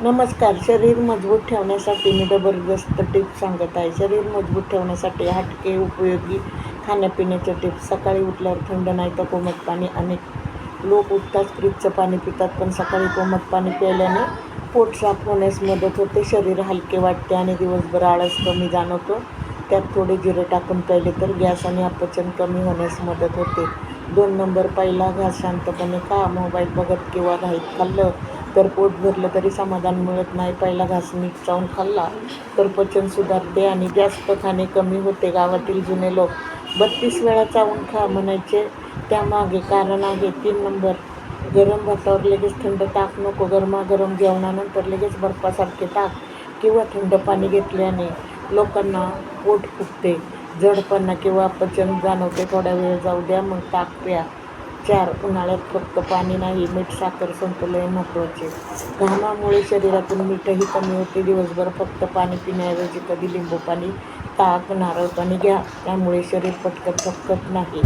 नमस्कार. शरीर मजबूत ठेवण्यासाठी मी जबरदस्त टिप्स सांगत आहे. शरीर मजबूत ठेवण्यासाठी हटके उपयोगी खाण्यापिण्याचे टिप्स. सकाळी उठल्यावर थंड नाही तर कोमट पाणी. अनेक लोक उठताच फ्रीजचं पाणी पितात, पण सकाळी कोमट पाणी प्यायल्याने पोट साफ होण्यास मदत होते, शरीर हलके वाटते आणि दिवसभर आळस कमी जाणवतो. त्यात थोडे जिरे टाकून प्यायले तर गॅस आणि अपचन कमी होण्यास मदत होते. 2 नंबर, पहिला घास शांतपणे खा. मोबाईल बघत किंवा घाईत खाल्लं तर पोट भरलं तरी समाधान मिळत नाही. पहिला घास नीट चावून खाल्ला तर पचन सुधारते आणि जास्त खाणे कमी होते. गावातील जुने लोक 32 वेळा चावून खा म्हणायचे, त्यामागे कारण आहे. 3 नंबर, गरम भातावर लगेच थंड ताक नको. गरमागरम जेवणानंतर लगेच बर्फासारखे ताक किंवा थंड पाणी घेतल्याने लोकांना पोट फुगते, जडपणा किंवा अपचन जाणवते. थोडा वेळ जाऊ द्या, मग ताक प्या. 4. उन्हाळ्यात फक्त पाणी नाही, मीठ साखर संतुलन महत्त्वाचे. घामामुळे शरीरातून मीठही कमी होते. दिवसभर फक्त पाणी पिण्याऐवजी कधी लिंबू पाणी, ताक, नारळ पाणी घ्या, त्यामुळे शरीर पटकन थकत नाही.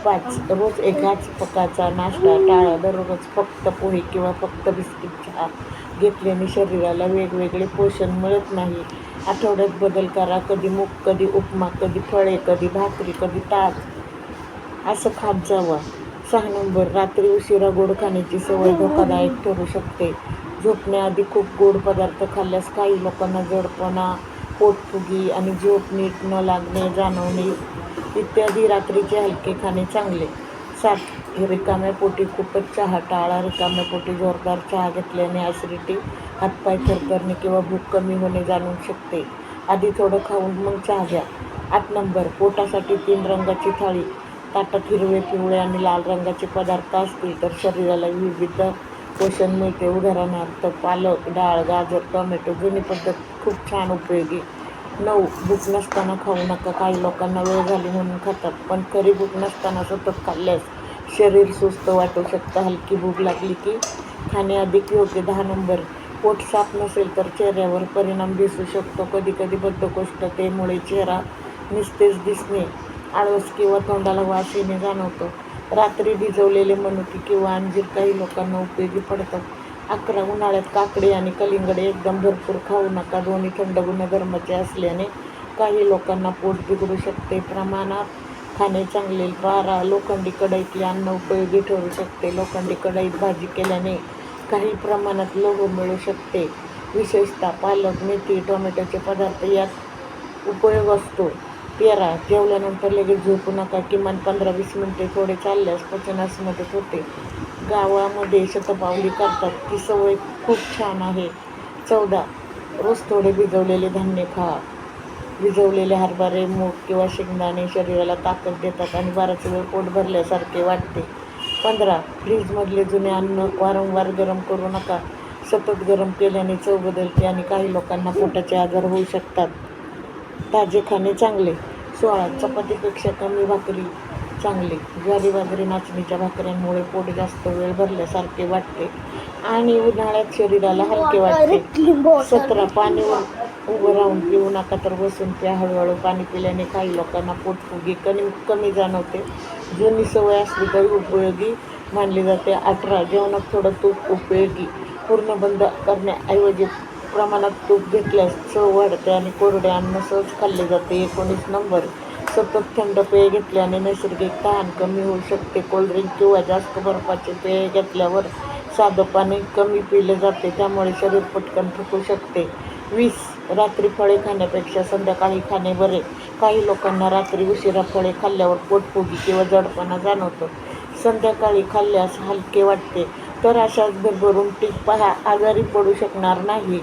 5. रोज एकाच प्रकारचा नाश्ता टाळा. दररोज फक्त पोहे किंवा फक्त बिस्किट, चहा घेतल्याने शरीराला वेगवेगळे पोषण मिळत नाही. आठवड्यात बदल करा. कधी मूग, कधी उपमा, कधी फळे, कधी भाकरी, कधी ताक असं खात जावा. 6 नंबर, रात्री उशिरा गोड खाण्याची सवय धोकादायक ठरू शकते. झोपण्याआधी खूप गोड पदार्थ खाल्ल्यास काही लोकांना जडपणा, पोटफुगी आणि झोप नीट न लागणे जाणवणे इत्यादी. रात्रीचे हलके खाणे चांगले. 7. रिकाम्या पोटी खूपच चहा टाळा. रिकाम्या पोटी जोरदार चहा घेतल्याने ॲसिडिटी, हातपाय थरथरणे किंवा भूक कमी होणे जाणवू शकते. आधी थोडं खाऊन मग चहा घ्या. 8 नंबर, पोटासाठी 3 रंगाची थाळी. ताटात हिरवे, पिवळे आणि लाल रंगाचे पदार्थ असतील तर शरीराला विविध पोषण मिळते. उदाहरणार्थ पालक, डाळ, गाजर, टोमॅटो. जुनी पद्धत खूप छान उपयोगी. 9. भूक नसताना खाऊ नका. काही लोकांना वेळ झाली म्हणून खातात, पण खरी भूक नसताना सतत खाल्ल्यास शरीर सुस्त वाटू शकतं. हलकी भूक लागली की खाणे अधिक योग्य. 10 नंबर, पोट साफ नसेल तर चेहऱ्यावर परिणाम दिसू शकतो. कधीकधी बद्धकोष्ठतेमुळे चेहरा निस्तेज दिसणे, आळस किंवा तोंडाला वास येणे जाणवतो. रात्री भिजवलेले मनुके किंवा अंजीर काही लोकांना उपयोगी पडतात. 11. उन्हाळ्यात काकडी आणि कलिंगडे एकदम भरपूर खाऊ नका. दोन्ही थंड गुणधर्माचे असल्याने काही लोकांना पोट बिघडू शकते. प्रमाणात खाणे चांगले. 12. लोखंडी कढईतले अन्न उपयोगी ठरू शकते. लोखंडी कढईत भाजी केल्याने काही प्रमाणात लोह मिळू शकते, विशेषतः पालक, मेथी, टोमॅटोचे पदार्थ यात उपयोग असतो. 13. जेवल्यानंतर लगेच झोपू नका. किमान 15-20 मिनिटे थोडे चालल्यास पचनास मदत होते. गावामध्ये शतपावली करतात, ती सवय खूप छान आहे. 14. रोज थोडे भिजवलेले धान्य खा. भिजवलेले हरभरे, मूग किंवा शेंगदाणे शरीराला ताकद देतात आणि बराच वेळ पोट भरल्यासारखे वाटते. 15. फ्रीजमधले जुने अन्न वारंवार गरम करू नका. सतत गरम केल्याने चव बदलते आणि काही लोकांना पोटाचे आजार होऊ शकतात. ताजे खाणे चांगले. 16. चपातीपेक्षा कमी भाकरी चांगली. ज्वारी, बाजरी, नाचणीच्या भाकऱ्यांमुळे पोट जास्त वेळ भरल्यासारखे वाटते आणि उन्हाळ्यात शरीराला हलके वाटते. 17. पाणी उभं राहून पिऊ नका तर बसून प्या. हळूहळू पाणी पिल्याने काही लोकांना पोटफुगी कमी जाणवते. जुनी सवय असली तरी उपयोगी मानली जाते. 18. जेवणात थोडं तूप उपयोगी. पूर्ण बंद करण्याऐवजी प्रमाणात तूप घेतल्यास चव वाढते आणि कोरडे अन्न सहज खाल्ले जाते. 19 नंबर, सतत थंड पेय घेतल्याने नैसर्गिक तहान कमी होऊ शकते. कोल्ड्रिंक किंवा जास्त बर्फाचे पेय घेतल्यावर साधं पाणी कमी पिले जाते, त्यामुळे शरीर पटकन थकू शकते. 20. रात्री फळे खाण्यापेक्षा संध्याकाळी खाणे बरे. काही लोकांना रात्री उशिरा फळे खाल्ल्यावर पोटफुगी किंवा जडपणा जाणवतो. संध्याकाळी खाल्ल्यास हलके वाटते. तर अशाच भरभरून टीप पहा, आजारी पडू शकणार नाही.